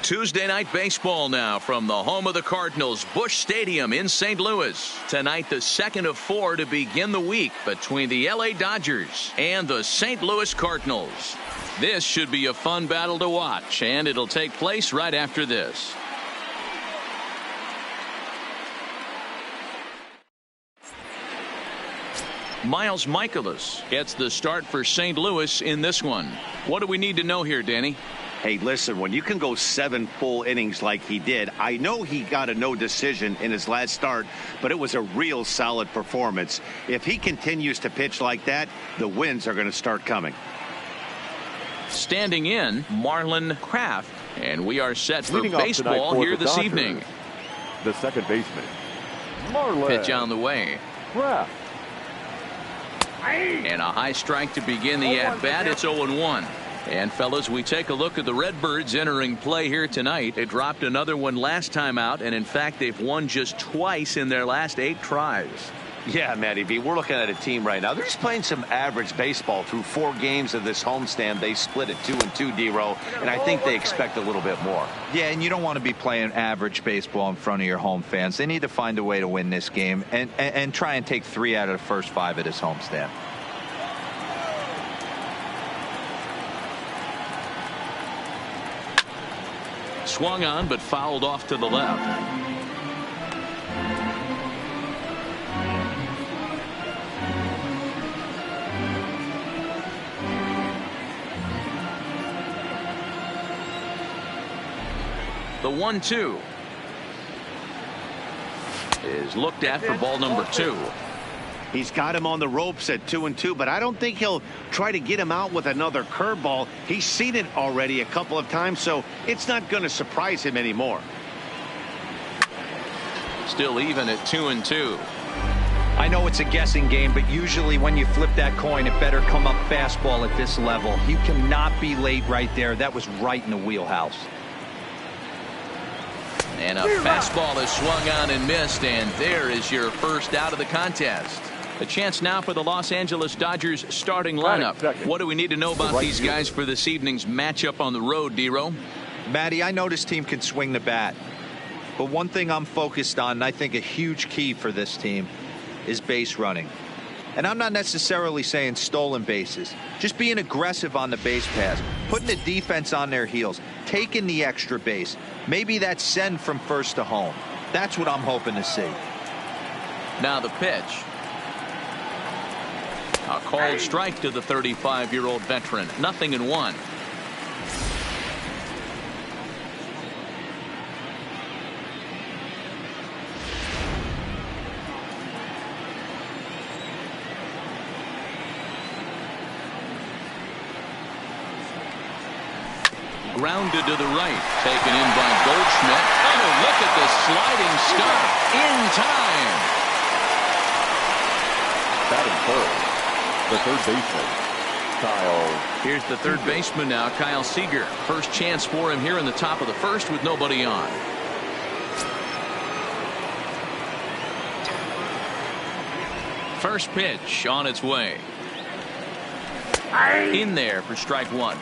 Tuesday night baseball now from the home of the Cardinals, Busch Stadium in St. Louis. Tonight, the second of 4 to begin the week between the LA Dodgers and the St. Louis Cardinals. This should be a fun battle to watch, and it'll take place right after this. Miles Mikolas gets the start for St. Louis in this one. What do we need to know here, Danny? Hey, listen, when you can go 7 full innings like he did, I know he got a no decision in his last start, but it was a real solid performance. If he continues to pitch like that, the wins are going to start coming. Standing in, Marlon Kraft, and we are set for Leading baseball here this Dodgers, evening. The second baseman, Marlon Pitch on the way. Kraft. And a high strike to begin the at-bat. It's 0-1. And, fellas, we take a look at the Redbirds entering play here tonight. They dropped another one last time out, and, in fact, they've won just twice in their last 8 tries. Yeah, Matty B, we're looking at a team right now. They're just playing some average baseball through 4 games of this homestand. They split at 2-2, D-Row, and I think they expect a little bit more. Yeah, and you don't want to be playing average baseball in front of your home fans. They need to find a way to win this game and try and take 3 out of the first 5 of this homestand. Swung on, but fouled off to the left. The 1-2 is looked at for ball number 2. He's got him on the ropes at 2-2, but I don't think he'll try to get him out with another curveball. He's seen it already a couple of times, so it's not going to surprise him anymore. Still even at 2-2. I know it's a guessing game, but usually when you flip that coin, it better come up fastball at this level. You cannot be late right there. That was right in the wheelhouse. And a fastball is swung on and missed, and there is your first out of the contest. A chance now for the Los Angeles Dodgers starting lineup. What do we need to know about these guys for this evening's matchup on the road, D-Row? Matty, I know this team can swing the bat, but one thing I'm focused on, and I think a huge key for this team, is base running. And I'm not necessarily saying stolen bases, just being aggressive on the base pass, putting the defense on their heels, taking the extra base. Maybe that send from first to home. That's what I'm hoping to see. Now the pitch. A called strike to the 35-year-old veteran. 0-1. Grounded to the right. Taken in by Goldschmidt. Oh, look at the sliding stop. In time. Batting third, the third baseman, Kyle. Here's the third baseman now, Kyle Seager. First chance for him here in the top of the first with nobody on. First pitch on its way. In there for strike 1.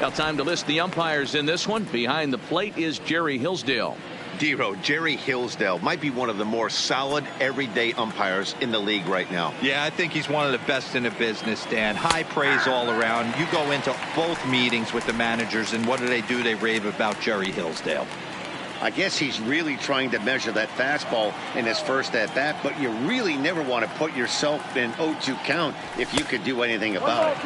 Now time to list the umpires in this one. Behind the plate is Jerry Hillsdale. D-Row, Jerry Hillsdale might be one of the more solid everyday umpires in the league right now. Yeah, I think he's one of the best in the business, Dan. High praise all around. You go into both meetings with the managers, and what do? They rave about Jerry Hillsdale. I guess he's really trying to measure that fastball in his first at-bat, but you really never want to put yourself in 0-2 count if you could do anything about it.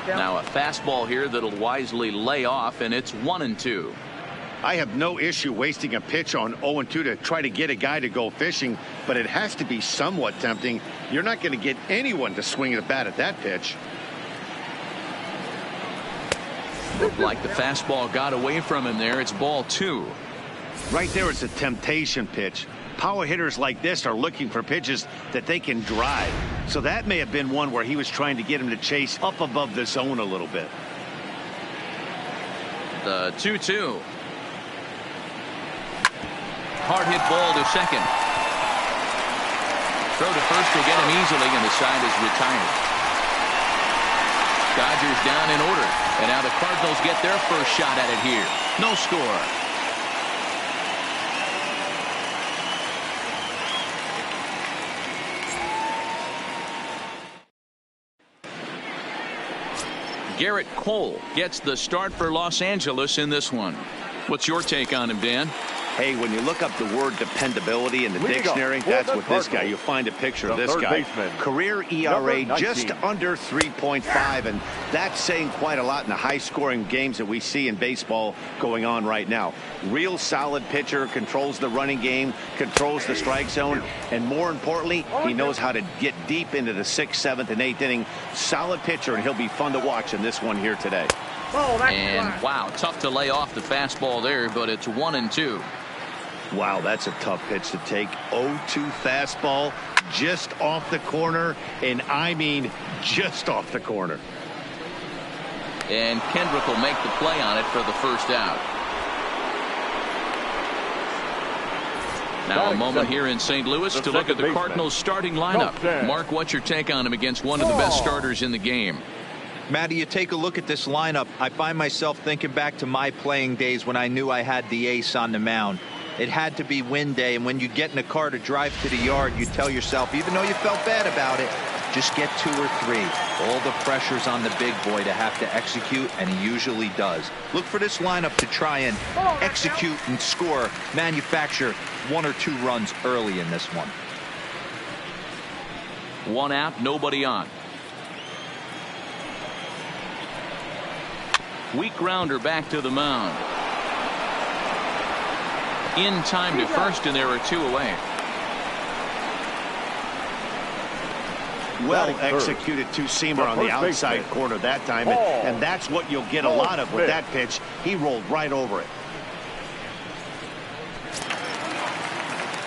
Now a fastball here that'll wisely lay off, and it's 1-2. I have no issue wasting a pitch on 0-2 to try to get a guy to go fishing, but it has to be somewhat tempting. You're not going to get anyone to swing the bat at that pitch. Looked like the fastball got away from him there. It's ball 2. Right there, it's a temptation pitch. Power hitters like this are looking for pitches that they can drive. So that may have been one where he was trying to get him to chase up above the zone a little bit. The 2-2. Hard hit ball to second. Throw to first will get him easily, and the side is retired. Dodgers down in order. And now the Cardinals get their first shot at it here. No score. Garrett Cole gets the start for Los Angeles in this one. What's your take on him, Dan? Hey, when you look up the word dependability in the dictionary, that's what this guy, you'll find a picture of this guy. Career ERA just under 3.5, and that's saying quite a lot in the high-scoring games that we see in baseball going on right now. Real solid pitcher, controls the running game, controls the strike zone, and more importantly, he knows how to get deep into the 6th, 7th, and 8th inning. Solid pitcher, and he'll be fun to watch in this one here today. And wow, tough to lay off the fastball there, but it's 1-2. Wow, that's a tough pitch to take. 0-2 fastball just off the corner, and I mean just off the corner. And Kendrick will make the play on it for the first out. Now a moment here in St. Louis to look at the Cardinals starting lineup. Mark, what's your take on him against one of the best starters in the game? Matty, you take a look at this lineup. I find myself thinking back to my playing days when I knew I had the ace on the mound. It had to be win day, and when you get in a car to drive to the yard, you tell yourself, even though you felt bad about it, just get 2 or 3. All the pressure's on the big boy to have to execute, and he usually does. Look for this lineup to try and execute and score, manufacture 1 or 2 runs early in this one. 1 out, nobody on. Weak grounder back to the mound. In time to first, and there are 2 away. Well executed two-seamer on the outside corner that time, and that's what you'll get a lot of with that pitch. He rolled right over it.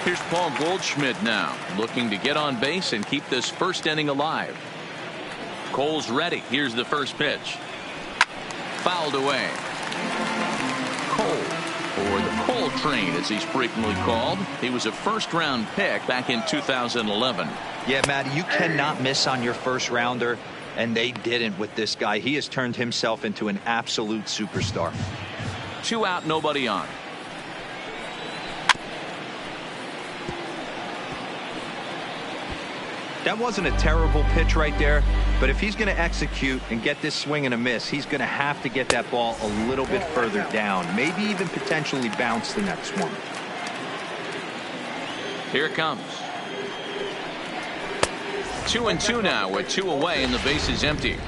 Here's Paul Goldschmidt now, looking to get on base and keep this first inning alive. Cole's ready. Here's the first pitch. Fouled away. Cole, or the Cole train as he's frequently called. He was a first-round pick back in 2011. Yeah, Matty, you cannot miss on your first rounder, and they didn't with this guy. He has turned himself into an absolute superstar. 2 out, nobody on. That wasn't a terrible pitch right there, but if he's going to execute and get this swing and a miss, he's going to have to get that ball a little bit further down, maybe even potentially bounce the next one. Here it comes. 2-2 now with 2 away and the base is empty.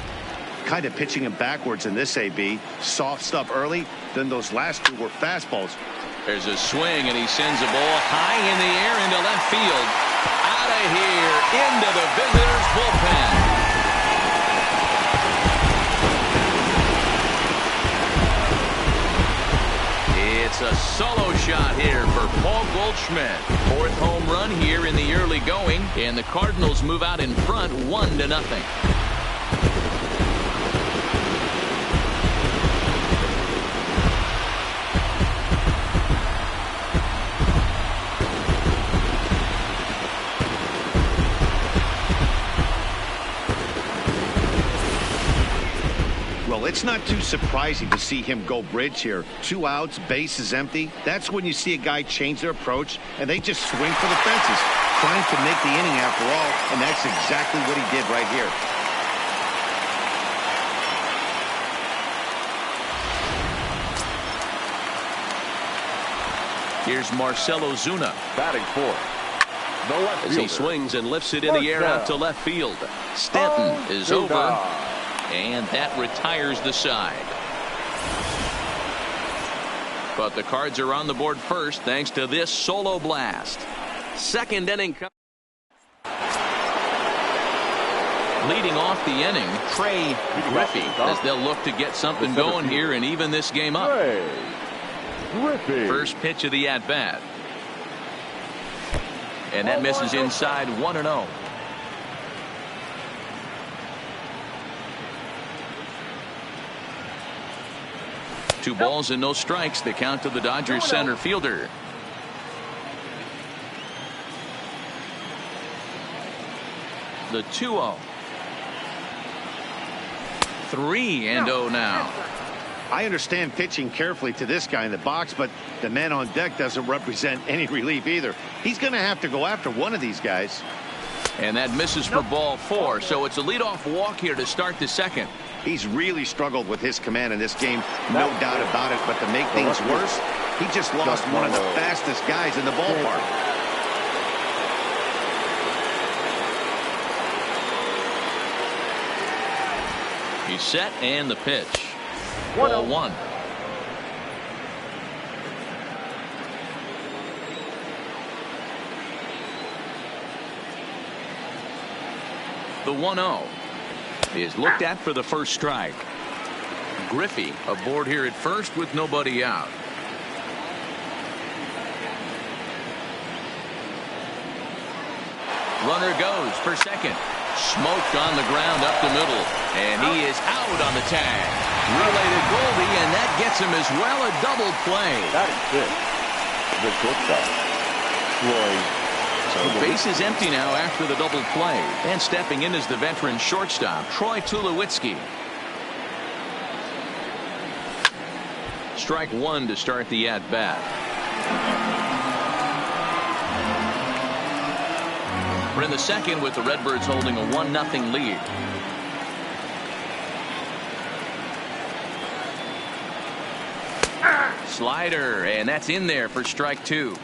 Kind of pitching him backwards in this AB. Soft stuff early, then those last 2 were fastballs. There's a swing, and he sends a ball high in the air into left field. Out of here, into the visitors' bullpen. It's a solo shot here for Paul Goldschmidt. 4th home run here in the early going, and the Cardinals move out in front 1-0. Well, it's not too surprising to see him go bridge here. 2 outs, base is empty. That's when you see a guy change their approach, and they just swing for the fences, trying to make the inning after all, and that's exactly what he did right here. Here's Marcell Ozuna. Batting 4th. As he swings and lifts it in the air out to left field. Stanton is over. And that retires the side. But the Cards are on the board first thanks to this solo blast. 2nd inning. Leading off the inning, Trey Griffey, as they'll look to get something going here and even this game up. First pitch of the at-bat. And that misses inside 1-0. Two balls and no strikes. The count to the Dodgers center fielder. The 2-0. 3-0 now. I understand pitching carefully to this guy in the box, but the man on deck doesn't represent any relief either. He's going to have to go after one of these guys. And that misses for ball 4, so it's a leadoff walk here to start the second. He's really struggled with his command in this game, no doubt about it. But to make things worse, he just lost one of the fastest guys in the ballpark. He's set, and the pitch. Ball 1. The 1-0 is looked at for the first strike. Griffey aboard here at first with nobody out. Runner goes for second. Smoked on the ground up the middle. And he is out on the tag. Relay to Goldie, and that gets him as well. A double play. That is it. The shortstop, Troy. So base is empty now after the double play. And stepping in is the veteran shortstop, Troy Tulowitzki. Strike 1 to start the at-bat. We're in the second with the Redbirds holding a 1-0 lead. Slider, and that's in there for strike 2.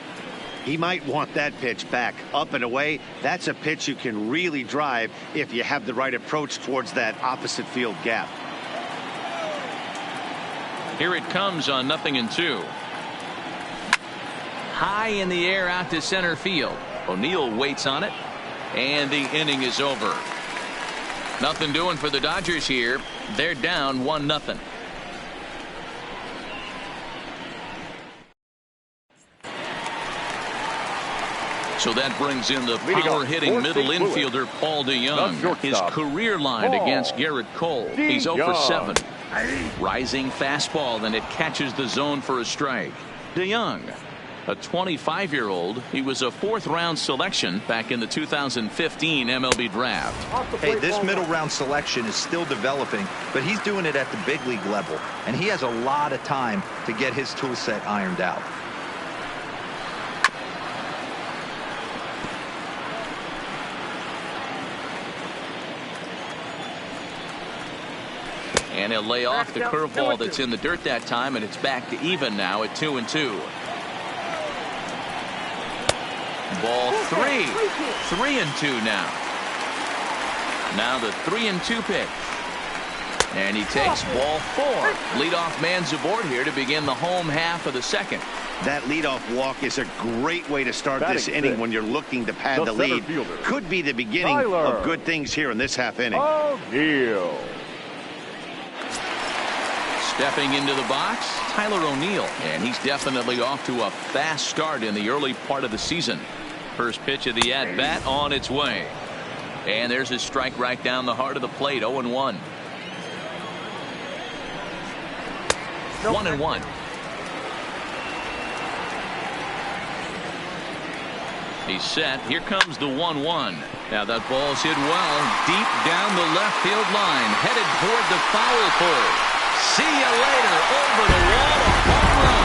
He might want that pitch back up and away. That's a pitch you can really drive if you have the right approach towards that opposite field gap. Here it comes on 0-2. High in the air out to center field. O'Neill waits on it, and the inning is over. Nothing doing for the Dodgers here. They're down 1-0. So that brings in the power-hitting middle infielder Paul DeYoung. His career line against Garrett Cole. He's 0 for 7. Rising fastball, and it catches the zone for a strike. DeYoung, a 25-year-old. He was a 4th-round selection back in the 2015 MLB draft. Hey, this middle-round selection is still developing, but he's doing it at the big league level, and he has a lot of time to get his tool set ironed out. And he'll lay off the curveball that's in the dirt that time, and it's back to even now at 2-2. Ball 3. 3-2 now. Now the 3-2 pitch. And he takes ball 4. Leadoff man's aboard here to begin the home half of the second. That leadoff walk is a great way to start this inning when you're looking to pad the lead. Could be the beginning of good things here in this half inning. O'Neill. Stepping into the box, Tyler O'Neill, and he's definitely off to a fast start in the early part of the season. First pitch of the at-bat on its way. And there's a strike right down the heart of the plate, 0-1. 1-1. He's set. Here comes the 1-1. Now that ball's hit well deep down the left field line, headed toward the foul pole. See you later. Over the wall. A home run.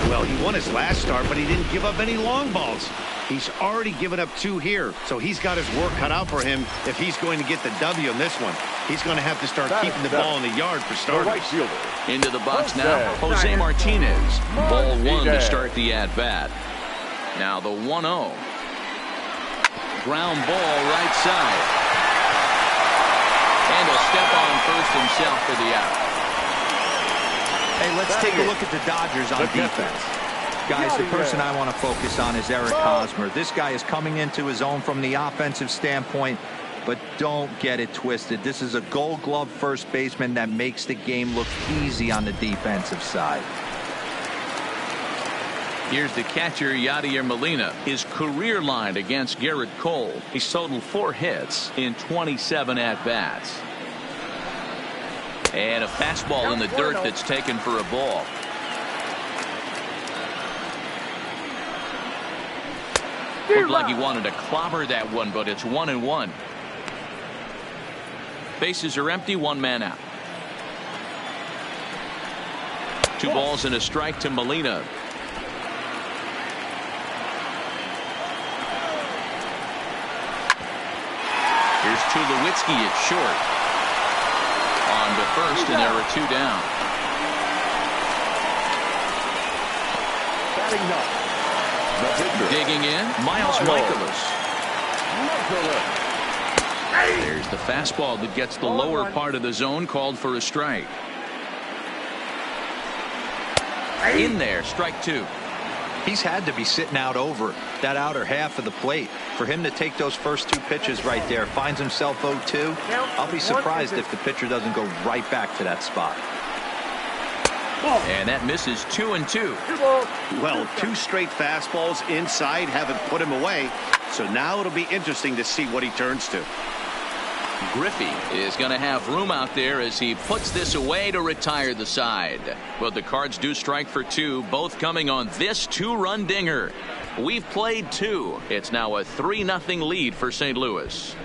Well, he won his last start, but he didn't give up any long balls. He's already given up 2 here, so he's got his work cut out for him if he's going to get the W in this one. He's going to have to start keeping the ball in the yard for starters. Into the box now, Jose Martinez. Ball 1 to start the at-bat. Now the 1-0. Ground ball right side. And a step on first himself for the out. Hey, let's take a look at the Dodgers on defense. Guys, the person I want to focus on is Eric Hosmer. This guy is coming into his own from the offensive standpoint, but don't get it twisted. This is a Gold Glove first baseman that makes the game look easy on the defensive side. Here's the catcher, Yadier Molina. His career line against Garrett Cole. He's totaled 4 hits in 27 at-bats. And a fastball in the dirt that's taken for a ball. Looked like he wanted to clobber that one, but it's 1-1. Bases are empty, one man out. 2 balls and a strike to Molina. Here's Tulowitzki at short. On to first, and there are 2 down. Digging in, Miles Mikolas. There's the fastball that gets the lower part of the zone, called for a strike. In there, strike 2. He's had to be sitting out over that outer half of the plate. For him to take those first 2 pitches right there, finds himself 0-2. I'll be surprised if the pitcher doesn't go right back to that spot. And that misses 2-2. Well, 2 straight fastballs inside haven't put him away. So now it'll be interesting to see what he turns to. Griffey is going to have room out there as he puts this away to retire the side. But the Cards do strike for 2, both coming on this 2-run dinger. We've played 2. It's now a 3-0 lead for St. Louis.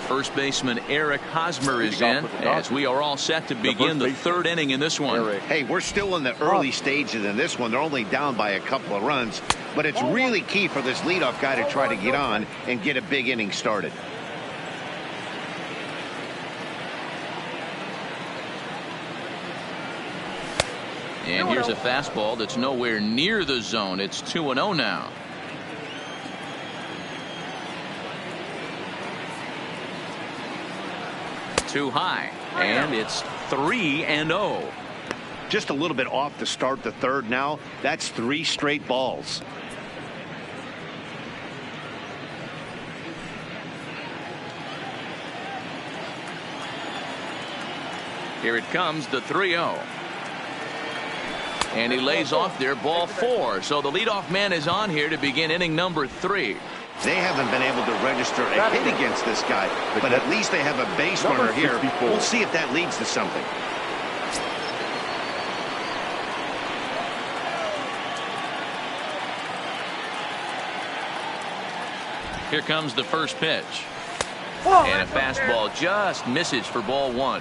First baseman Eric Hosmer is in as we are all set to begin the 3rd inning in this one. Hey, we're still in the early stages in this one. They're only down by a couple of runs, but it's really key for this leadoff guy to try to get on and get a big inning started. And here's a fastball that's nowhere near the zone. It's 2-0 now. Too high, and it's 3-0. Just a little bit off to start the 3rd now. That's 3 straight balls. Here it comes, the 3-0. And he lays off there, ball 4. So the leadoff man is on here to begin inning number 3. They haven't been able to register a hit against this guy, but at least they have a base runner here. We'll see if that leads to something. Here comes the first pitch. And a fastball just misses for ball 1.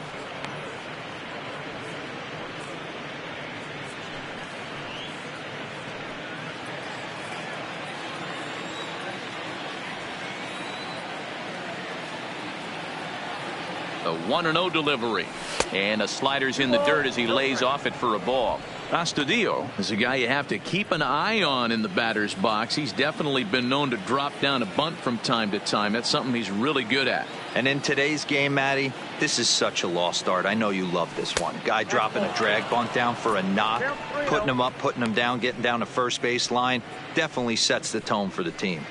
A 1-0 delivery, and a slider's in the dirt as he lays off it for a ball. Astudillo is a guy you have to keep an eye on in the batter's box. He's definitely been known to drop down a bunt from time to time. That's something he's really good at. And in today's game, Matty, this is such a lost art. I know you love this one. Guy dropping a drag bunt down for a knock, putting him up, putting him down, getting down to first base line, definitely sets the tone for the team.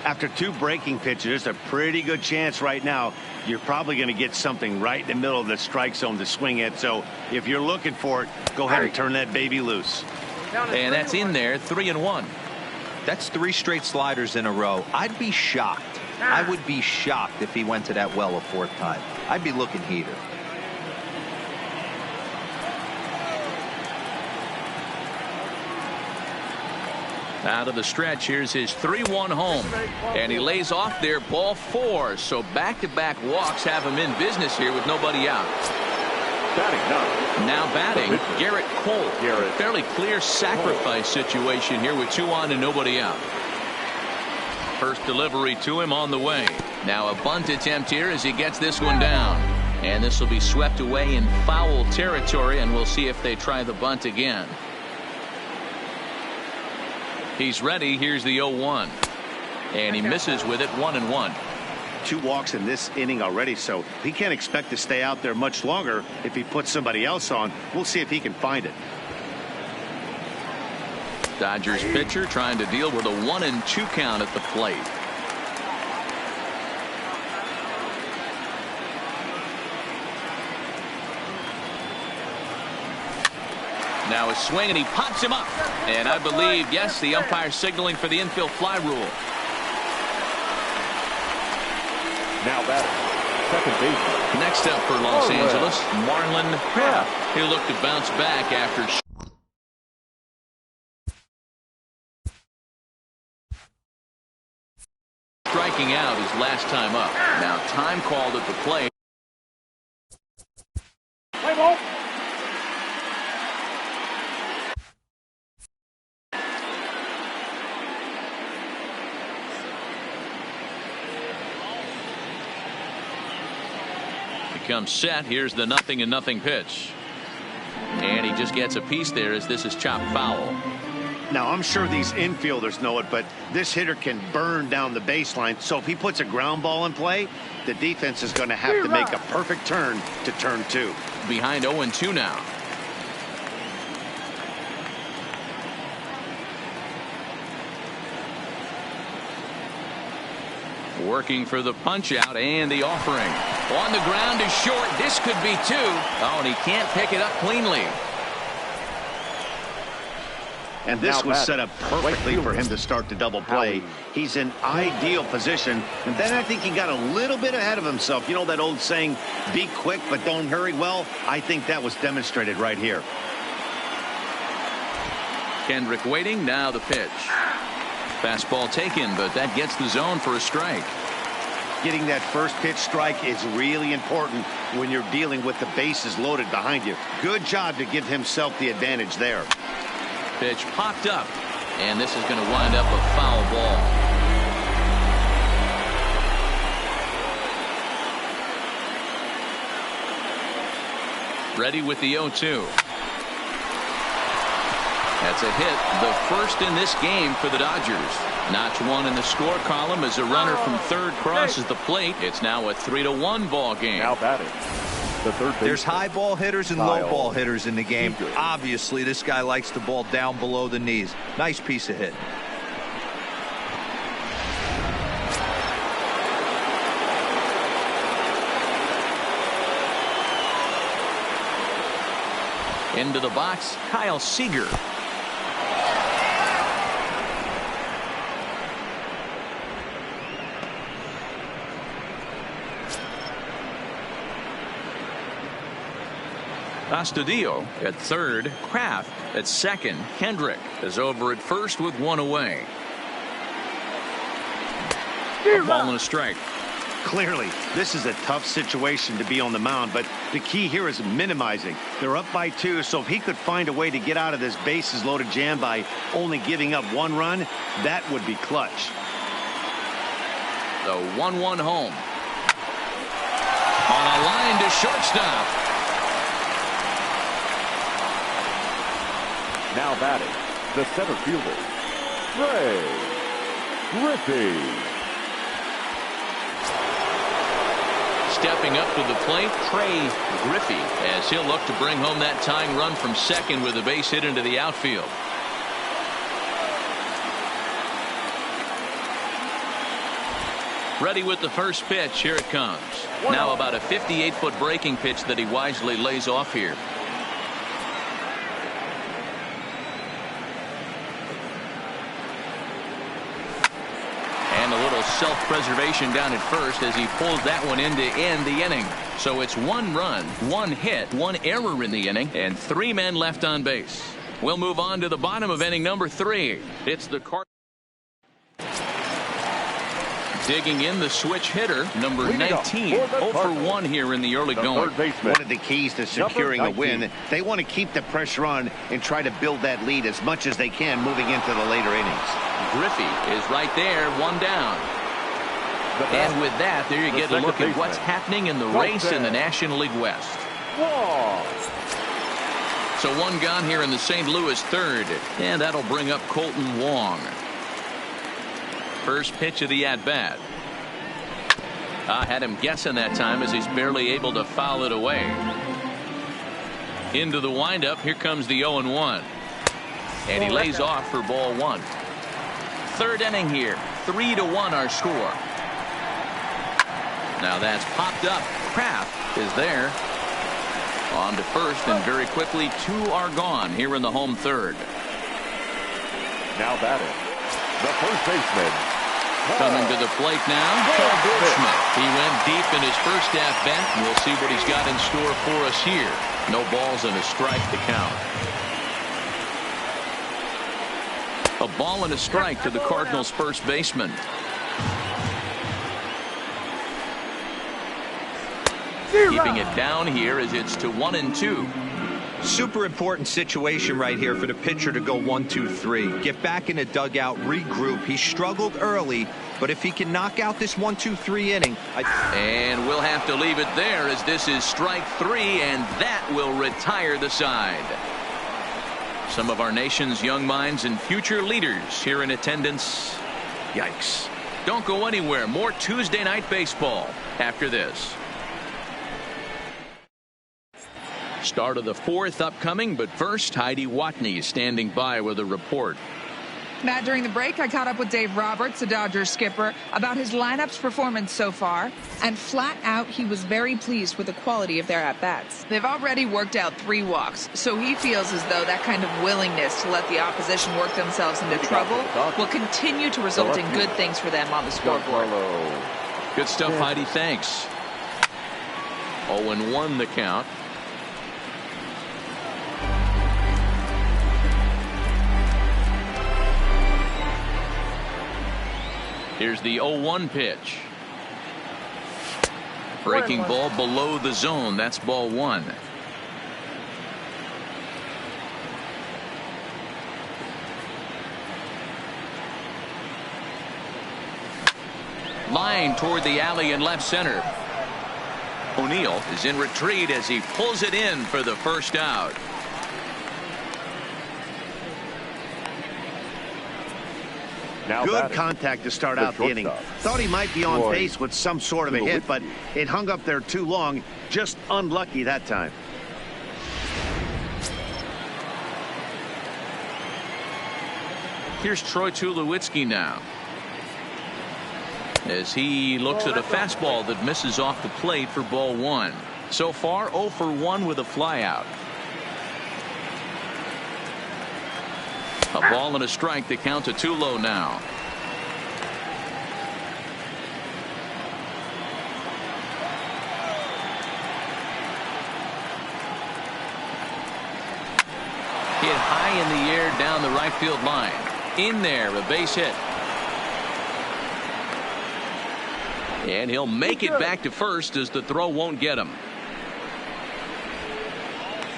After 2 breaking pitches, there's a pretty good chance right now you're probably going to get something right in the middle of the strike zone to swing at. So if you're looking for it, go ahead and turn that baby loose. And that's in there, 3-1. That's 3 straight sliders in a row. I'd be shocked. I would be shocked if he went to that well a 4th time. I'd be looking heater. Out of the stretch, here's his 3-1 home. And he lays off there, ball 4. So back-to-back walks have him in business here with nobody out. Now batting, Garrett Cole. Fairly clear sacrifice situation here with 2 on and nobody out. First delivery to him on the way. Now a bunt attempt here as he gets this one down. And this will be swept away in foul territory, and we'll see if they try the bunt again. He's ready. Here's the 0-1. And he misses with it, 1-1. 2 walks in this inning already, so he can't expect to stay out there much longer if he puts somebody else on. We'll see if he can find it. Dodgers pitcher trying to deal with a 1-2 count at the plate. Now a swing, and he pops him up. And I believe, yes, the umpire signaling for the infield fly rule. Now batting, second baseman. Next up for Los Angeles, Marlon Kraft. He'll look to bounce back after striking out his last time up. Now time called at the plate. Play ball. Becomes set. Here's the 0-0 pitch. And he just gets a piece there as this is chopped foul. Now, I'm sure these infielders know it, but this hitter can burn down the baseline. So if he puts a ground ball in play, the defense is going to have to make a perfect turn to turn 2. Behind 0-2 now. Working for the punch out and the offering. On the ground is short. This could be 2. Oh, and he can't pick it up cleanly. And this was set up perfectly for him to start the double play. He's in ideal position. And then I think he got a little bit ahead of himself. You know that old saying, be quick but don't hurry? Well, I think that was demonstrated right here. Kendrick waiting. Now the pitch. Fastball taken, but that gets the zone for a strike. Getting that first pitch strike is really important when you're dealing with the bases loaded behind you. Good job to give himself the advantage there. Pitch popped up, and this is going to wind up a foul ball. Ready with the 0-2. That's a hit, the first in this game for the Dodgers. Notch 1 in the score column as a runner from third crosses the plate. It's now a 3-1 ball game. Now batting. The third baseman. There's high ball hitters and low ball hitters in the game. Obviously, this guy likes the ball down below the knees. Nice piece of hit. Into the box, Kyle Seager. Astudillo at third, Kraft at second. Kendrick is over at first with 1 away. A ball and a strike. Clearly, this is a tough situation to be on the mound, but the key here is minimizing. They're up by 2, so if he could find a way to get out of this bases loaded jam by only giving up 1 run, that would be clutch. The 1-1 home. On a line to shortstop. Now batting, the center fielder, Trey Griffey. Stepping up to the plate, Trey Griffey, as he'll look to bring home that tying run from second with a base hit into the outfield. Ready with the first pitch. Here it comes. Now about a 58-foot breaking pitch that he wisely lays off here. Self-preservation down at first as he pulls that one in to end the inning. So it's 1 run, 1 hit, 1 error in the inning, and 3 men left on base. We'll move on to the bottom of inning number 3. It's the Cardinals. Digging in the switch hitter, number 19. 0 for 1 here in the early going. One of the keys to securing a win, they want to keep the pressure on and try to build that lead as much as they can moving into the later innings. Griffey is right there, 1 down. And with that, there you get a look at what's happening in the race in the National League West. So 1 gone here in the St. Louis third, and that'll bring up Colton Wong. First pitch of the at-bat. I had him guessing that time as he's barely able to foul it away. Into the windup, here comes the 0-1. And he lays off for ball 1. Third inning here, 3-1 our score. Now that's popped up. Kraft is there. On to first, and very quickly 2 are gone here in the home third. Now batting, the first baseman. Coming to the plate now, Paul Goldschmidt. He went deep in his first at-bat. We'll see what he's got in store for us here. No balls and a strike to count. A ball and a strike to the Cardinals' first baseman. keeping it down here as it's to 1-2. Super important situation right here for the pitcher to go 1-2-3. Get back in the dugout, regroup. He struggled early, but if he can knock out this 1-2-3 inning. And we'll have to leave it there as this is strike 3, and that will retire the side. Some of our nation's young minds and future leaders here in attendance. Yikes. Don't go anywhere. More Tuesday Night Baseball after this. Start of the 4th upcoming, but first, Heidi Watney standing by with a report. Matt, during the break, I caught up with Dave Roberts, the Dodgers skipper, about his lineup's performance so far, and flat out, he was very pleased with the quality of their at-bats. They've already worked out 3 walks, so he feels as though that kind of willingness to let the opposition work themselves into trouble will continue to result in good things for them on the scoreboard. Good stuff, Heidi. Thanks. 0-1 the count. Here's the 0-1 pitch. Breaking ball below the zone. That's ball 1. Line toward the alley in left center. O'Neill is in retreat as he pulls it in for the first out. Good contact to start out the inning. Thought he might be on base with some sort of a hit, but it hung up there too long. Just unlucky that time. Here's Troy Tulowitzki now, as he looks at a fastball that misses off the plate for ball 1. So far 0 for 1 with a flyout. A ball and a strike. The count to Tulo now. Hit high in the air down the right field line. In there, a base hit. And he'll make it back to first as the throw won't get him.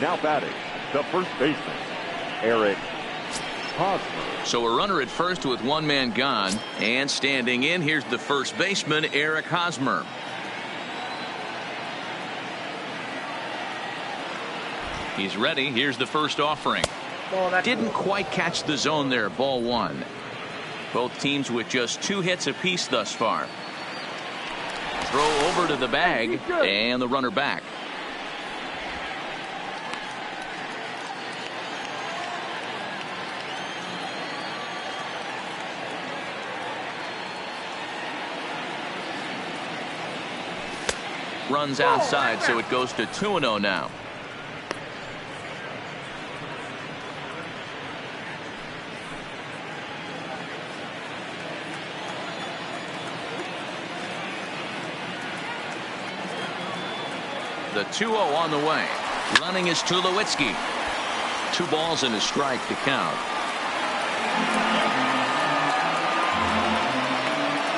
Now batting, the first baseman, Eric Hosmer. So a runner at first with 1 man gone, and standing in, here's the first baseman, Eric Hosmer. He's ready. Here's the first offering. Didn't quite catch the zone there. Ball 1. Both teams with just 2 hits apiece thus far. Throw over to the bag, and the runner back. Runs outside, so it goes to 2-0 now. The 2-0 on the way. Running is Tulowitzki. 2 balls and a strike to count.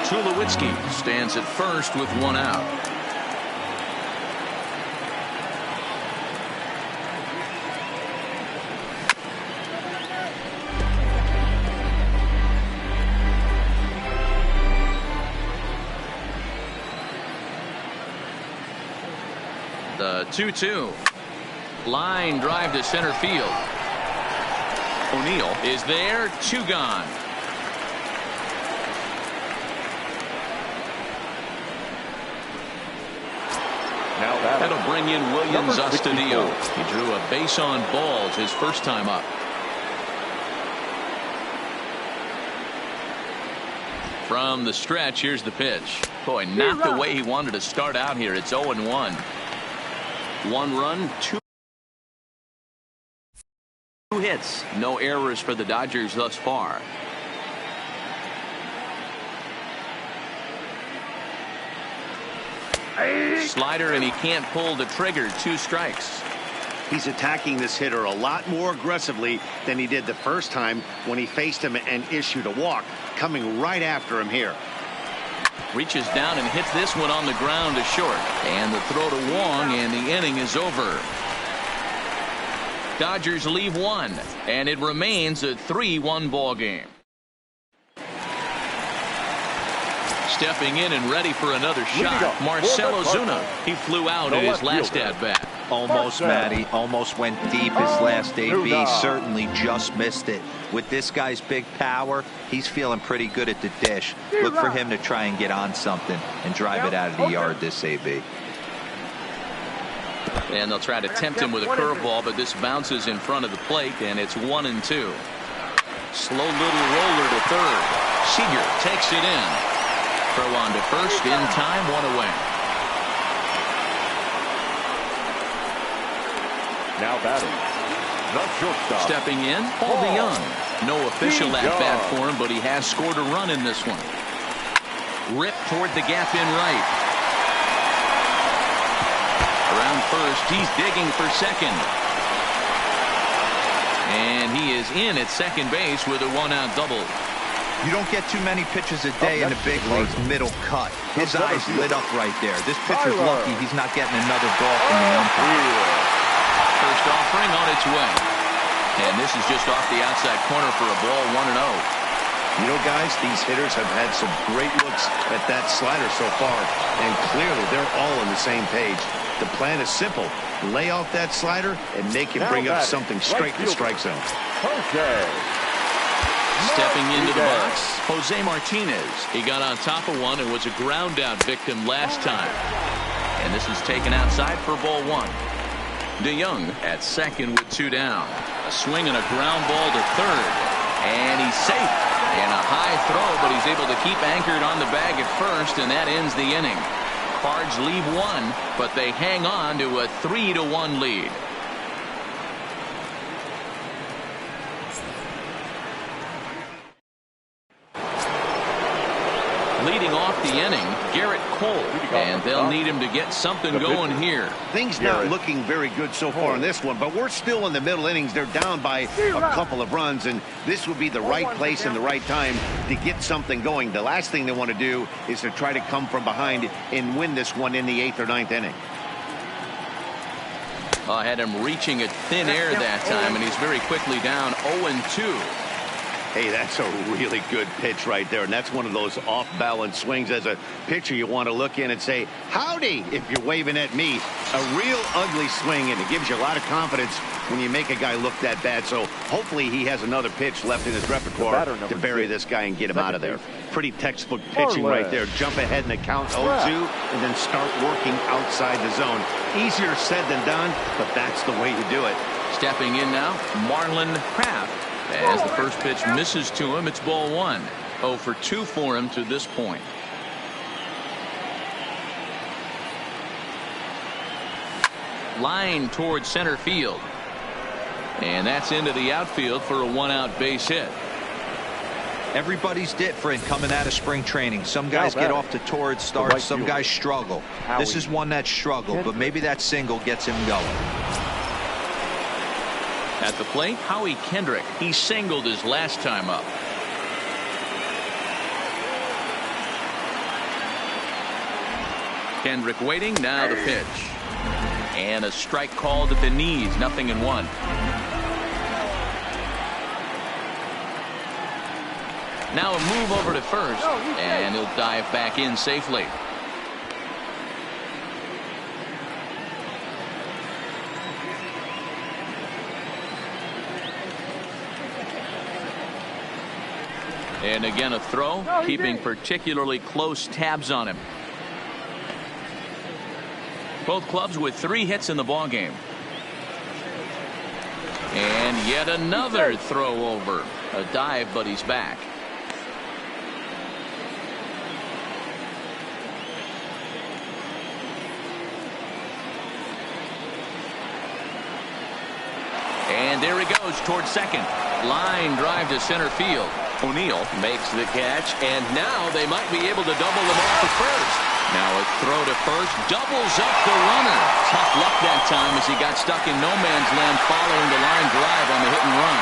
Tulowitzki stands at first with 1 out. The 2-2. Line drive to center field. O'Neill is there. 2 gone. That'll bring in Williams Astudillo. He drew a base on balls his first time up. From the stretch, here's the pitch. Boy, not the way he wanted to start out here. It's 0-1. 1 run, 2 hits. No errors for the Dodgers thus far. Slider, and he can't pull the trigger. 2 strikes. He's attacking this hitter a lot more aggressively than he did the first time when he faced him and issued a walk. Coming right after him here. Reaches down and hits this one on the ground to short. And the throw to Wong, and the inning is over. Dodgers leave one, and it remains a 3-1 ball game. Stepping in and ready for another shot, Marcell Ozuna. He flew out at his last at-bat. Almost, Matty. Almost went deep his last AB. Certainly just missed it. With this guy's big power, he's feeling pretty good at the dish. Look for him to try and get on something and drive it out of the yard this AB. And they'll try to tempt him with a curveball, but this bounces in front of the plate, and it's 1-2. Slow little roller to third. Seager takes it in. Throw on to first in time, 1 away. Now batting, the shortstop. Stepping in, Paul DeYoung. No official at-bat for him, but he has scored a run in this one. Ripped toward the gap in right. Around first, he's digging for second. And he is in at second base with a 1-out double. You don't get too many pitches a day in the big leagues, middle cut. His eyes lit up right there. This pitcher's lucky he's not getting another ball from the umpire. First offering on its way. And this is just off the outside corner for a ball, 1-0. You know, guys, these hitters have had some great looks at that slider so far, and clearly they're all on the same page. The plan is simple. Lay off that slider and make him bring up something straight in the strike zone. Stepping into the box, Jose Martinez. He got on top of one and was a ground out victim last time. And this is taken outside for ball 1. DeYoung at second with 2 down. A swing and a ground ball to third. And he's safe. And a high throw, but he's able to keep anchored on the bag at first, and that ends the inning. Cards leave one, but they hang on to a 3-1 lead. Leading off the inning, Garrett Cole, and they'll need him to get something going here. Things not looking very good so far in this one, but we're still in the middle innings. They're down by a couple of runs, and this would be the right place and the right time to get something going. The last thing they want to do is to try to come from behind and win this one in the 8th or 9th inning. I had him reaching at thin air that time, and he's very quickly down 0-2. Hey, that's a really good pitch right there, and that's one of those off-balance swings. As a pitcher, you want to look in and say, howdy, if you're waving at me. A real ugly swing, and it gives you a lot of confidence when you make a guy look that bad. So hopefully he has another pitch left in his repertoire to bury this guy and get him out of there. Pretty textbook pitching right there. Jump ahead in the count 0-2, and then start working outside the zone. Easier said than done, but that's the way to do it. Stepping in now, Marlon Kraft. As the first pitch misses to him, it's ball 1. 0 for 2 for him to this point. Line towards center field. And that's into the outfield for a 1-out base hit. Everybody's different coming out of spring training. Some guys get off to torrid starts. Some guys struggle. This is one that struggled, but maybe that single gets him going. At the plate, Howie Kendrick. He singled his last time up. Kendrick waiting. Now the pitch. And a strike called at the knees. 0-1. Now a move over to first. And he'll dive back in safely. And again a throw, keeping particularly close tabs on him. Both clubs with 3 hits in the ballgame. And yet another throw over. A dive, but he's back. And there he goes towards second. Line drive to center field. O'Neill makes the catch, and now they might be able to double them off at first. Now a throw to first, doubles up the runner. Tough luck that time as he got stuck in no man's land following the line drive on the hit and run.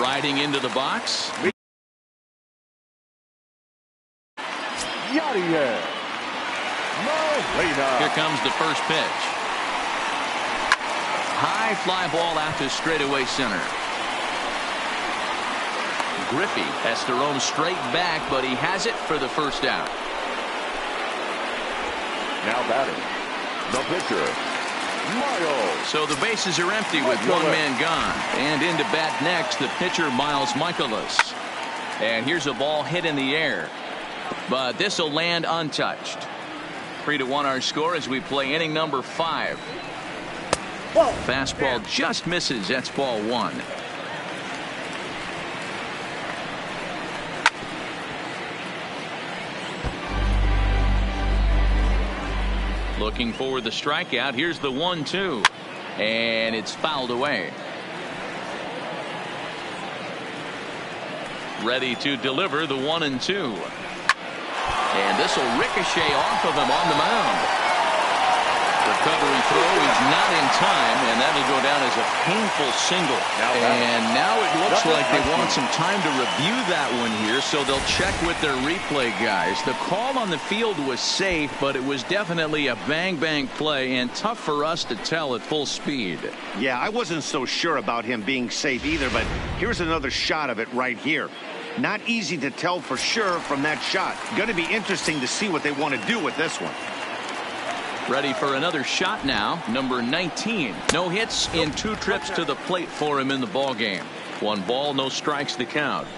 Riding into the box. Here comes the first pitch. High fly ball out to straightaway center. Griffey has to roam straight back, but he has it for the first out. Now batting, the pitcher, Miles. So the bases are empty with one man gone. And in to bat next, the pitcher, Mikolas. And here's a ball hit in the air. But this will land untouched. 3-1 our score as we play inning number 5. Fastball just misses. That's ball 1. Looking for the strikeout. Here's the 1-2. And it's fouled away. Ready to deliver the 1-2. And this will ricochet off of him on the mound. Recovery throw is not in time, and that'll go down as a painful single. And now it looks like they want some time to review that one here, so they'll check with their replay guys. The call on the field was safe, but it was definitely a bang-bang play and tough for us to tell at full speed. Yeah, I wasn't so sure about him being safe either, but here's another shot of it right here. Not easy to tell for sure from that shot. Going to be interesting to see what they want to do with this one. Ready for another shot now. Number 19. No hits in 2 trips to the plate for him in the ball game. 1 ball, no strikes to count.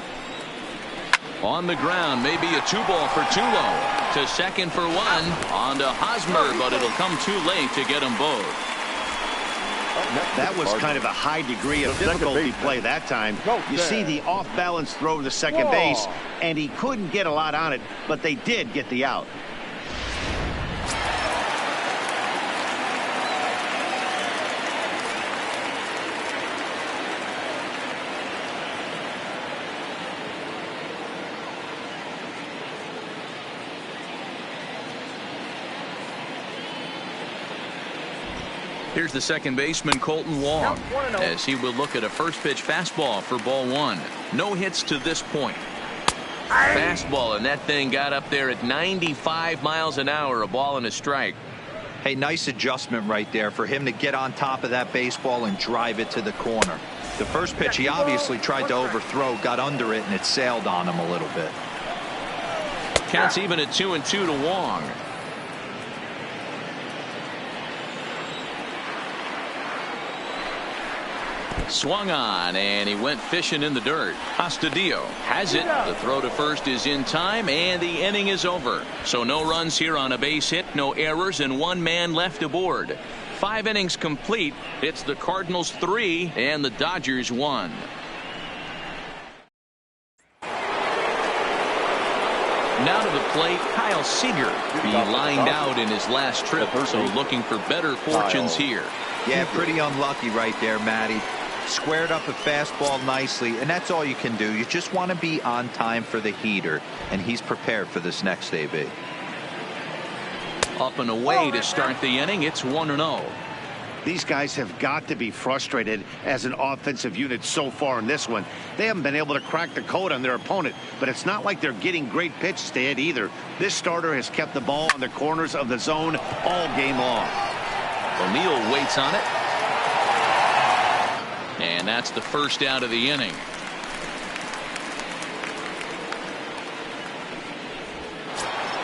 On the ground, maybe a 2-ball for Tulo. To second for 1. On to Hosmer, but it'll come too late to get them both. That was kind of a high degree of difficulty play that time. You see the off-balance throw to second base, and he couldn't get a lot on it, but they did get the out. Here's the second baseman, Colton Wong, as he will look at a first pitch fastball for ball 1. No hits to this point. Fastball, and that thing got up there at 95 miles an hour, a ball and a strike. Hey, nice adjustment right there for him to get on top of that baseball and drive it to the corner. The first pitch he obviously tried to overthrow, got under it, and it sailed on him a little bit. Counts even at 2-2 to Wong. Swung on, and he went fishing in the dirt. Astudillo has it. The throw to first is in time, and the inning is over. So no runs here on a base hit, no errors, and 1 man left aboard. 5 innings complete. It's the Cardinals 3 and the Dodgers 1. Now to the plate, Kyle Seager. He lined out in his last trip, so looking for better fortunes here. Yeah, pretty unlucky right there, Matty. Squared up a fastball nicely, and that's all you can do. You just want to be on time for the heater, and he's prepared for this next AB. Up and away to start the inning. It's 1-0. These guys have got to be frustrated as an offensive unit so far in this one. They haven't been able to crack the code on their opponent, but it's not like they're getting great pitches to hit either. This starter has kept the ball on the corners of the zone all game long. O'Neill waits on it. And that's the first out of the inning.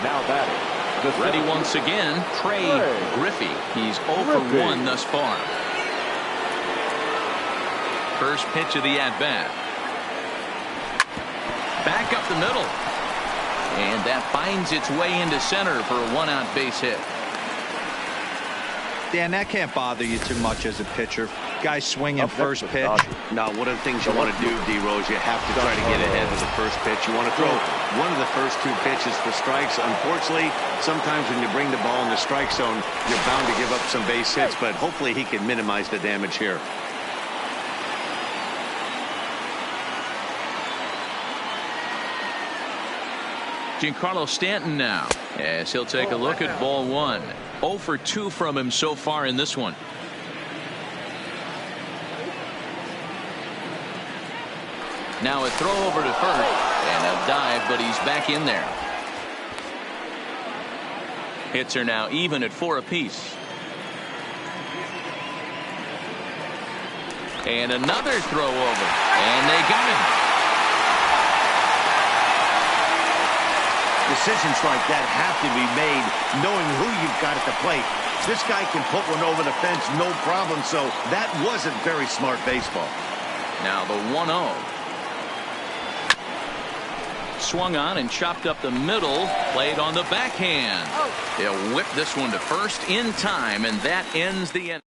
Now batting, ready once again, Trey Griffey. He's 0 for 1 thus far. First pitch of the at-bat. Back up the middle. And that finds its way into center for a 1-out base hit. Dan, that can't bother you too much as a pitcher. Guy swinging first pitch. Now, one of the things you want to do, D-Rose, you have to try to get ahead of the first pitch. You want to throw one of the first 2 pitches for strikes. Unfortunately, sometimes when you bring the ball in the strike zone, you're bound to give up some base hits, but hopefully he can minimize the damage here. Giancarlo Stanton now, as he'll take a look at ball 1. 0 for 2 from him so far in this one. Now a throw over to first and a dive, but he's back in there. Hits are now even at 4 apiece. And another throw over, and they got him. Decisions like that have to be made knowing who you've got at the plate. This guy can put one over the fence, no problem, so that wasn't very smart baseball. Now the 1-0. Swung on and chopped up the middle, played on the backhand. They'll whip this one to first in time, and that ends the end.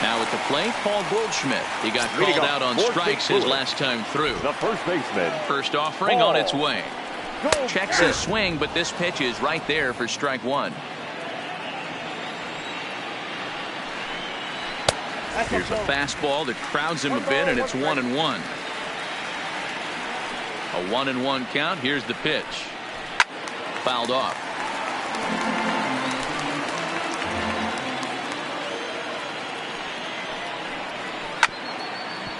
Now at the plate, Paul Goldschmidt. He got called out on strikes his last time through. The first baseman. First offering on its way. Checks his swing, but this pitch is right there for strike one. Here's a fastball that crowds him a bit, and it's 1-1. A 1-1 count. Here's the pitch. Fouled off.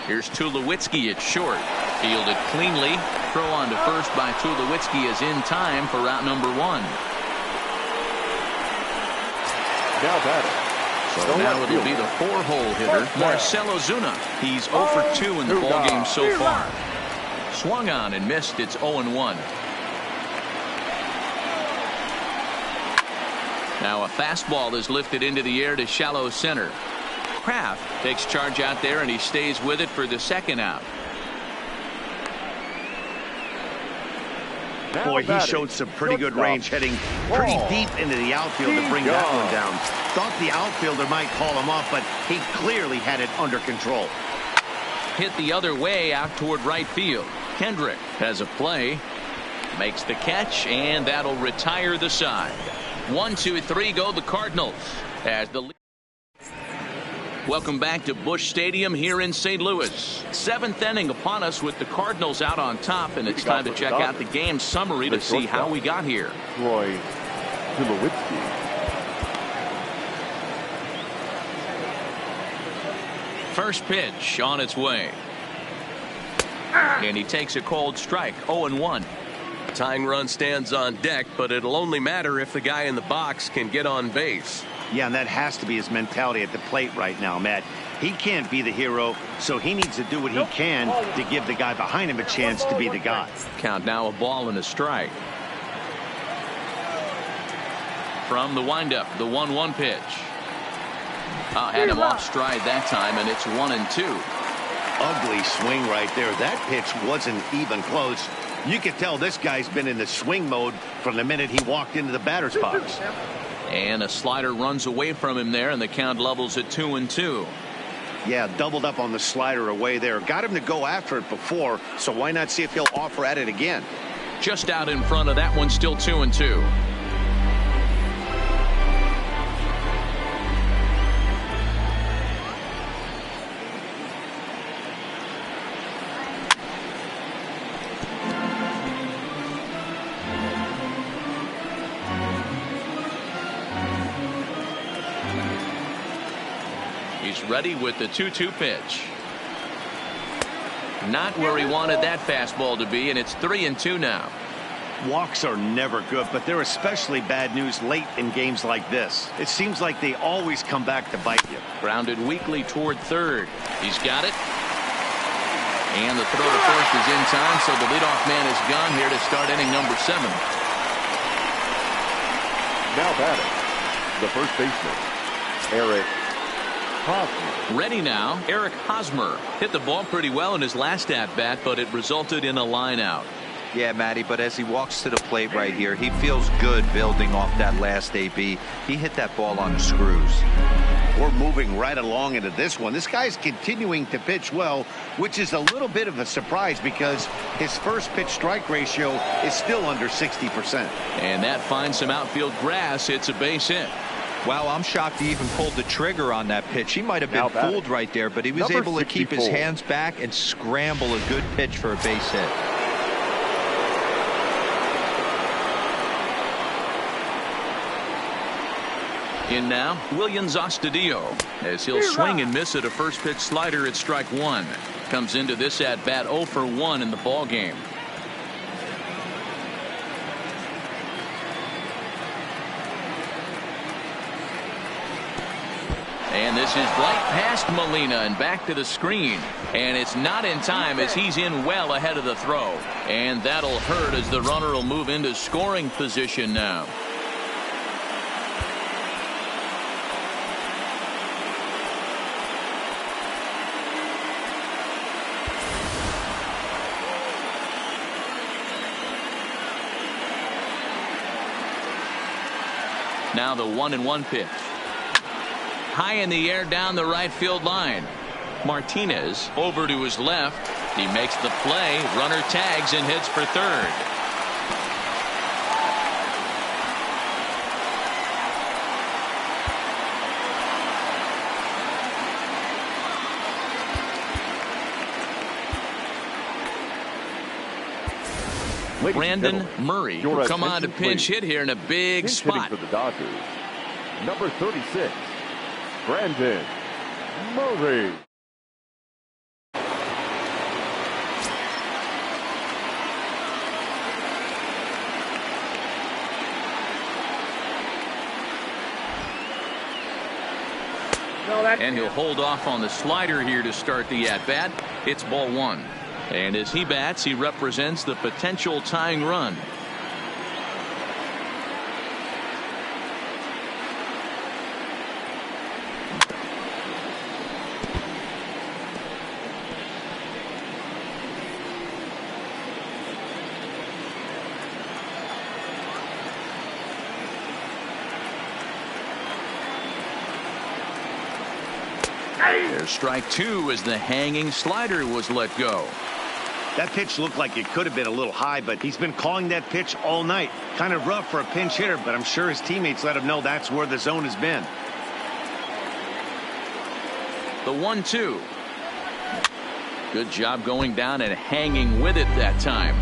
Here's Tulowitzki at short. Fielded cleanly. Throw on to first by Tulowitzki is in time for route number 1. Now batting. So now it'll be the 4-hole hitter, Marcell Ozuna. He's 0 for 2 in the ballgame so far. Swung on and missed. It's 0-1. Now a fastball is lifted into the air to shallow center. Kraft takes charge out there, and he stays with it for the second out. Boy, he showed some pretty good range, heading pretty deep into the outfield to bring that one down. Thought the outfielder might call him off, but he clearly had it under control. Hit the other way out toward right field. Kendrick has a play, makes the catch, and that'll retire the side. 1, 2, 3 go the Cardinals as the lead. Welcome back to Busch Stadium here in St. Louis. 7th inning upon us with the Cardinals out on top, and it's time to check out the game summary to see how we got here. Tulowitzki. First pitch on its way. And he takes a cold strike. 0-1. Tying run stands on deck, but it'll only matter if the guy in the box can get on base. Yeah, and that has to be his mentality at the plate right now, Matt. He can't be the hero, so he needs to do what he can to give the guy behind him a chance to be the guy. Count now a ball and a strike. From the windup, the 1-1 pitch. Had him off stride that time, and it's 1-2. Ugly swing right there. That pitch wasn't even close. You could tell this guy's been in the swing mode from the minute he walked into the batter's box. And a slider runs away from him there, and the count levels at 2-2. Yeah, doubled up on the slider away there. Got him to go after it before, so why not see if he'll offer at it again? Just out in front of that one, still 2-2. He's ready with the 2-2 pitch. Not where he wanted that fastball to be, and it's 3-2 now. Walks are never good, but they're especially bad news late in games like this. It seems like they always come back to bite you. Grounded weakly toward third. He's got it. And the throw to first is in time, so the leadoff man is gone here to start inning number 7. Now batting, the first baseman, Eric Hosmer. Ready now, Eric Hosmer. Hit the ball pretty well in his last at-bat, but it resulted in a line out. Yeah, Matty, but as he walks to the plate right here, he feels good building off that last AB. He hit that ball on the screws. We're moving right along into this one. This guy's continuing to pitch well, which is a little bit of a surprise because his first pitch strike ratio is still under 60%. And that finds some outfield grass. It's a base hit. Wow, I'm shocked he even pulled the trigger on that pitch. He might have been fooled right there, but he was able to keep his hands back and scramble a good pitch for a base hit. In now, Williams Astudillo, as he'll swing and miss at a first pitch slider at strike one. Comes into this at bat 0 for 1 in the ball game. And this is right past Molina and back to the screen. And it's not in time as he's in well ahead of the throw. And that'll hurt as the runner will move into scoring position now. Now the 1-1 pitch. High in the air down the right field line. Martinez over to his left. He makes the play. Runner tags and hits for third. Brandon Murray will come on to pinch hit here in a big spot. For the Dodgers, number 36, Brandon Murray. And he'll hold off on the slider here to start the at-bat. It's ball one. And as he bats, he represents the potential tying run. There's strike two as the hanging slider was let go. That pitch looked like it could have been a little high, but he's been calling that pitch all night. Kind of rough for a pinch hitter, but I'm sure his teammates let him know that's where the zone has been. The 1-2. Good job going down and hanging with it that time.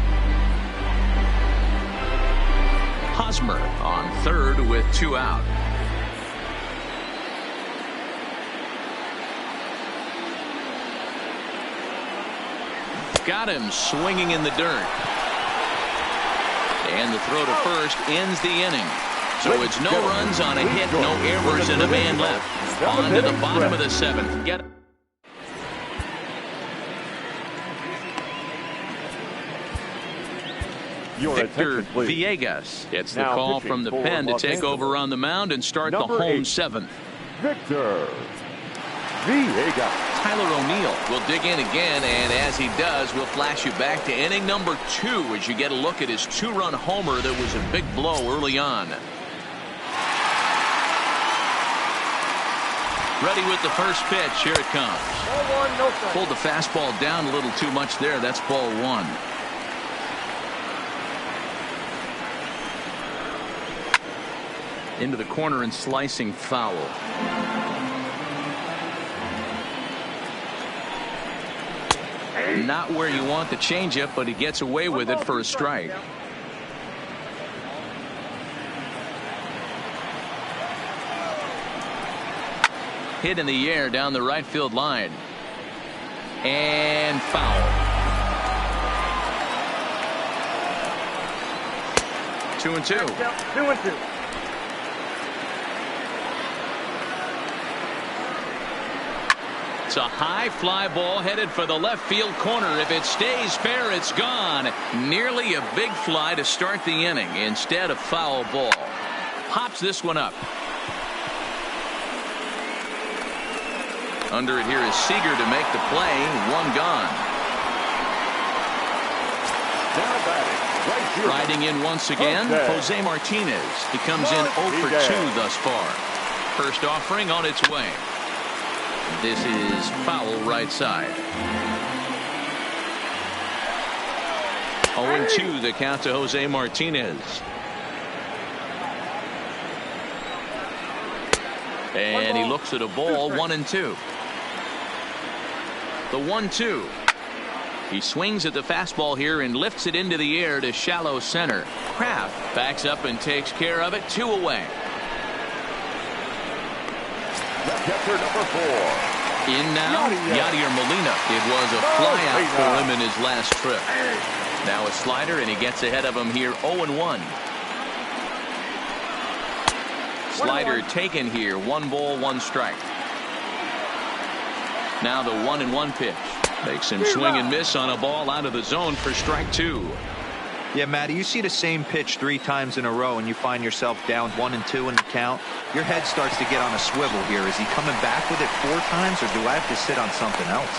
Hosmer on third with 2 out. Got him swinging in the dirt. And the throw to first ends the inning. So it's no runs on a hit, no errors, and a man left. On to the bottom of the 7th. Get Victor Villegas gets the call from the pen to take over on the mound and start the home 7th. Victor Villegas. Tyler O'Neill will dig in again, and as he does, we'll flash you back to inning number 2 as you get a look at his 2-run homer that was a big blow early on. Ready with the first pitch. Here it comes. Ball 1, no strike. Pulled the fastball down a little too much there. That's ball 1. Into the corner and slicing foul. Not where you want the changeup, but he gets away with it for a strike. Hit in the air down the right field line. And foul. 2-2. 2-2. It's a high fly ball headed for the left field corner. If it stays fair, it's gone. Nearly a big fly to start the inning. Instead, a foul ball. Pops this one up. Under it here is Seager to make the play. One gone. Now batting, right fielder. Riding in once again, Jose Martinez. He comes in 0 for 2 thus far. First offering on its way. This is foul right side. 0-2 the count to Jose Martinez. And he looks at a ball. 1-2. The 1-2. He swings at the fastball here and lifts it into the air to shallow center. Kraft backs up and takes care of it. 2 away. The catcher, number 4. In now, Yadier Molina. It was a flyout for him in his last trip. Now a slider, and he gets ahead of him here 0-1. Slider taken here. 1 ball, 1 strike. Now the 1-1 pitch. Makes him swing and miss on a ball out of the zone for strike 2. Yeah, Matty, you see the same pitch 3 times in a row and you find yourself down 1-2 in the count. Your head starts to get on a swivel here. Is he coming back with it 4 times, or do I have to sit on something else?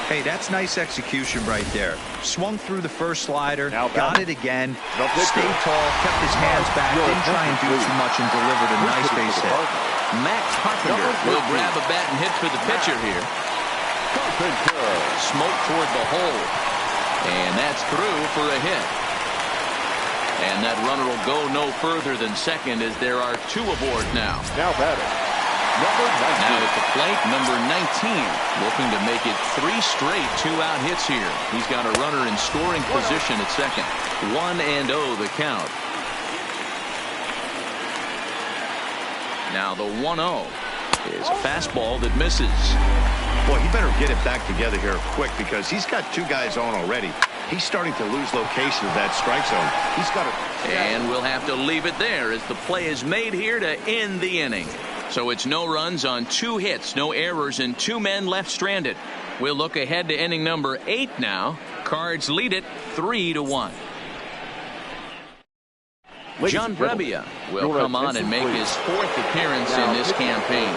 Hey, that's nice execution right there. Swung through the first slider, got it again, stayed tall, kept his hands back, didn't try and do too much, and delivered a nice base hit. Max Carpenter will grab a bat and hit for the pitcher here. Smoke toward the hole. And that's through for a hit. And that runner will go no further than second, as there are 2 aboard now. Now batting, number 19. Now at the plate, number 19, looking to make it 3 straight 2-out hits here. He's got a runner in scoring position at second. 1-0 the count. Now the 1-0 is a fastball that misses. Boy, he better get it back together here quick, because he's got 2 guys on already. He's starting to lose location of that strike zone. He's got to. And we'll have to leave it there as the play is made here to end the inning. So it's no runs on 2 hits, no errors, and 2 men left stranded. We'll look ahead to inning number 8 now. Cards lead it 3-1. John Brebbia will come on and make his 4th appearance in this campaign.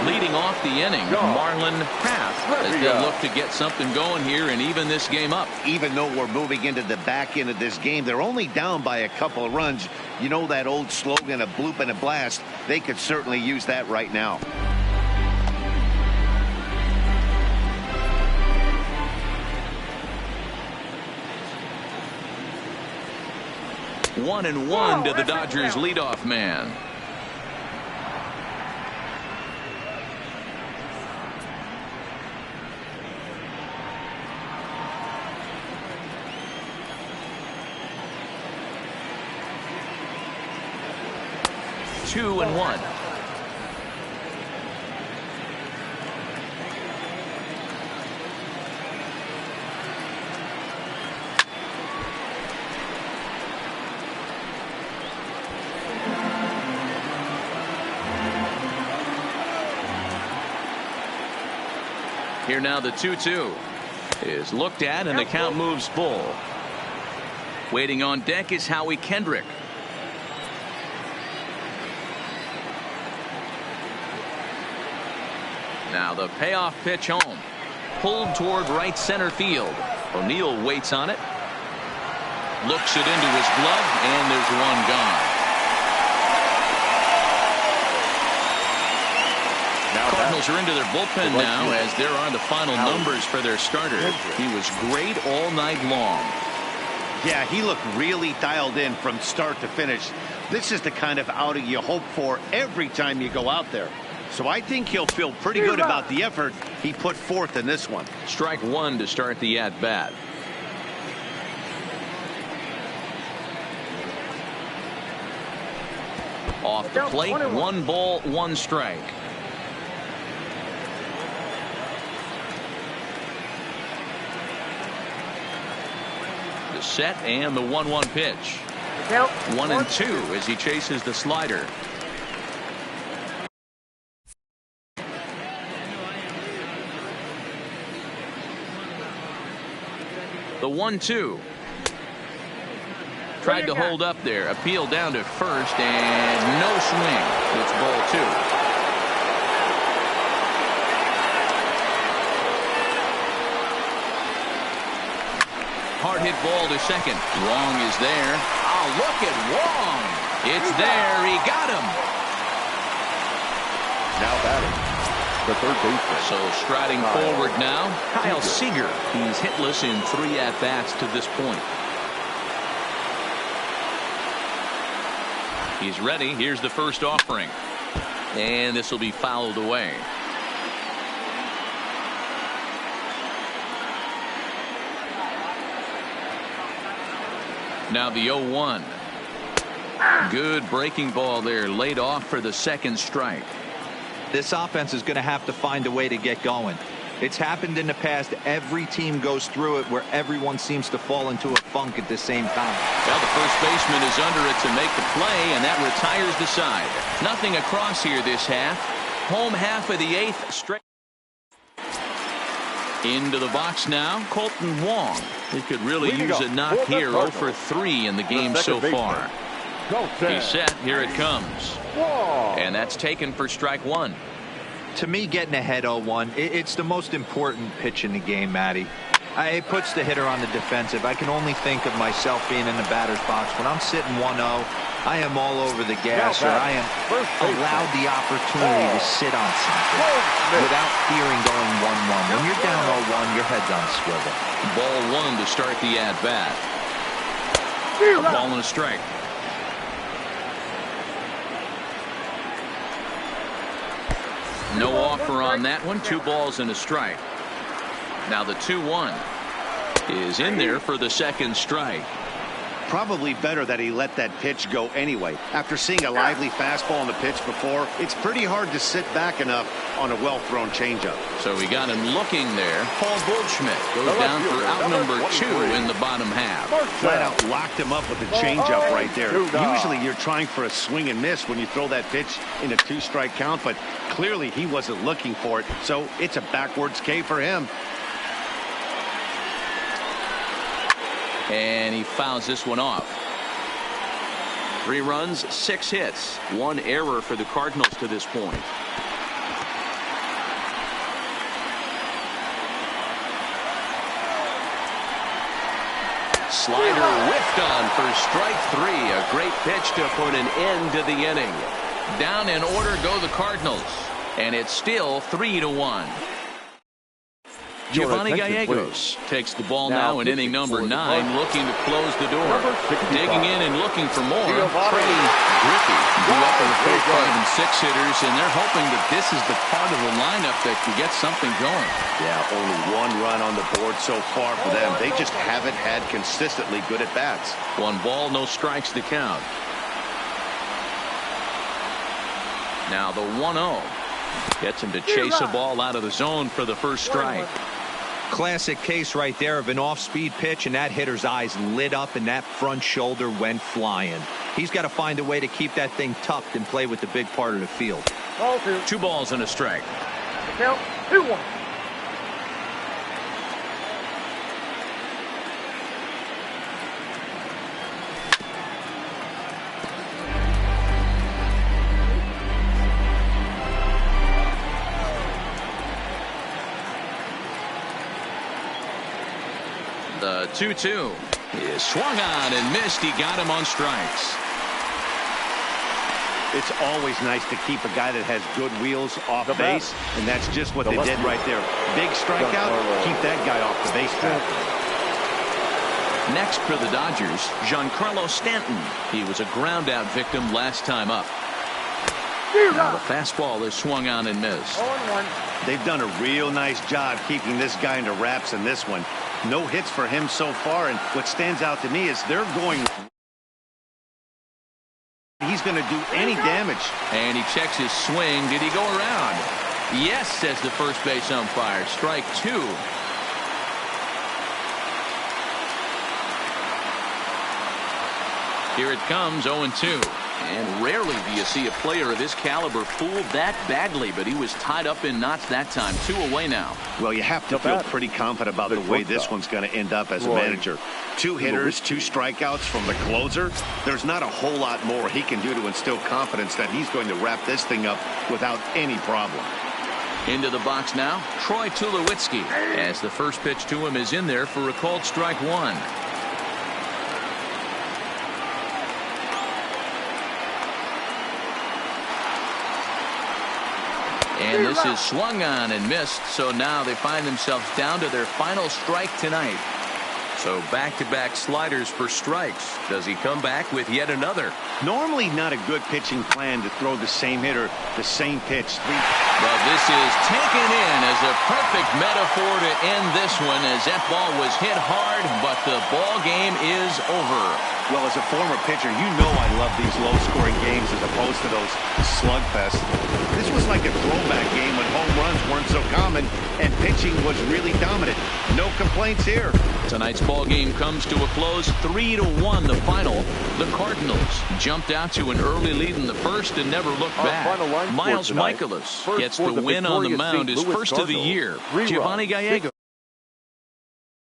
Leading off the inning, Marlon Hath, as they look to get something going here and even this game up. Even though we're moving into the back end of this game, they're only down by a couple of runs. You know that old slogan, a bloop and a blast? They could certainly use that right now. One and one to the Dodgers leadoff man. Two and one. Here now the 2-2 is looked at and the count moves full. Waiting on deck is Howie Kendrick. Now the payoff pitch home. Pulled toward right center field. O'Neill waits on it. Looks it into his glove, and there's one gone. Cardinals are into their bullpen now as they're on the final numbers for their starter. He was great all night long. Yeah, he looked really dialed in from start to finish. This is the kind of outing you hope for every time you go out there. So I think he'll feel pretty good about the effort he put forth in this one. Strike one to start the at-bat. Off the plate, 1 ball, 1 strike. The set and the 1-1 pitch. 1-2 as he chases the slider. The 1-2. Tried to hold up there. Appeal down to first and no swing. It's ball 2. Hard hit ball to second. Wong is there. Oh, look at Wong. It's there. He got him. Now batting, the third baseman. So striding forward now, Kyle Seager. He's hitless in 3 at-bats to this point. He's ready. Here's the first offering. And this will be fouled away. Now the 0-1. Good breaking ball there, laid off for the second strike. This offense is going to have to find a way to get going. It's happened in the past. Every team goes through it where everyone seems to fall into a funk at the same time. Well, the first baseman is under it to make the play, and that retires the side. Nothing across here this half. Home half of the 8th straight. Into the box now, Colton Wong. He could really use a knock here. 0 for 3 in the game so far. He's set. Here it comes. And that's taken for strike 1. To me, getting ahead 0-1, it's the most important pitch in the game, Matty. It puts the hitter on the defensive. I can only think of myself being in the batter's box. When I'm sitting 1-0, I am all over the gas, or I am allowed the opportunity to sit on something without fearing going 1-1. When you're down 0-1, your head's on a swivel. Ball 1 to start the at-bat. A ball and a strike. No offer on that one. 2 balls and a strike. Now the 2-1 is in there for the second strike. Probably better that he let that pitch go anyway. After seeing a lively fastball on the pitch before, it's pretty hard to sit back enough on a well-thrown changeup. So we got him looking there. Paul Goldschmidt goes down for out number 2 in the bottom half. Flat out locked him up with a changeup right there. Usually you're trying for a swing and miss when you throw that pitch in a 2-strike count, but clearly he wasn't looking for it, so it's a backwards K for him. And he fouls this one off. 3 runs, 6 hits, 1 error for the Cardinals to this point. Slider whiffed on for strike 3. A great pitch to put an end to the inning. Down in order go the Cardinals. And it's still 3-1. Giovanni Gallegos takes the ball now in inning number 9, looking to close the door. Digging in and looking for more. Freddie Griffey grew up with 4, 5, and 6 hitters, and they're hoping that this is the part of the lineup that can get something going. Yeah, only 1 run on the board so far for them. They just haven't had consistently good at bats. 1 ball, no strikes to count. Now the 1-0 gets him to chase a ball out of the zone for the first strike. Classic case right there of an off-speed pitch, and that hitter's eyes lit up and that front shoulder went flying. He's got to find a way to keep that thing tucked and play with the big part of the field. 2 balls and a strike. Count 2-1. The 2-2 is swung on and missed. He got him on strikes. It's always nice to keep a guy that has good wheels off base, and that's just what they did right there. Big strikeout, keep that guy off the base path. Next for the Dodgers, Giancarlo Stanton. He was a ground out victim last time up. Now the fastball is swung on and missed. They've done a real nice job keeping this guy into wraps in this one. No hits for him so far, and what stands out to me is they're going. He's going to do any damage. And he checks his swing. Did he go around? Yes, says the first base umpire. Strike 2. Here it comes, 0-2. And rarely do you see a player of this caliber fooled that badly, but he was tied up in knots that time. 2 away now. Well, you have to feel pretty confident about the way this one's going to end up as a manager. 2 hitters, 2 strikeouts from the closer. There's not a whole lot more he can do to instill confidence that he's going to wrap this thing up without any problem. Into the box now, Troy Tulowitzki, as the first pitch to him is in there for a called strike 1. And this is swung on and missed, so now they find themselves down to their final strike tonight. So back-to-back sliders for strikes. Does he come back with yet another? Normally not a good pitching plan to throw the same hitter the same pitch. Well, this is taken in as a perfect metaphor to end this one, as that ball was hit hard, but the ball game is over. Well, as a former pitcher, you know I love these low-scoring games as opposed to those slugfests. This was like a throwback game when home runs weren't so common and pitching was really dominant. No complaints here. Tonight's ball game comes to a close, 3-1 the final. The Cardinals jumped out to an early lead in the first and never looked back. Miles Mikolas gets the win on the mound, his first of the year. Giovanni Gallego.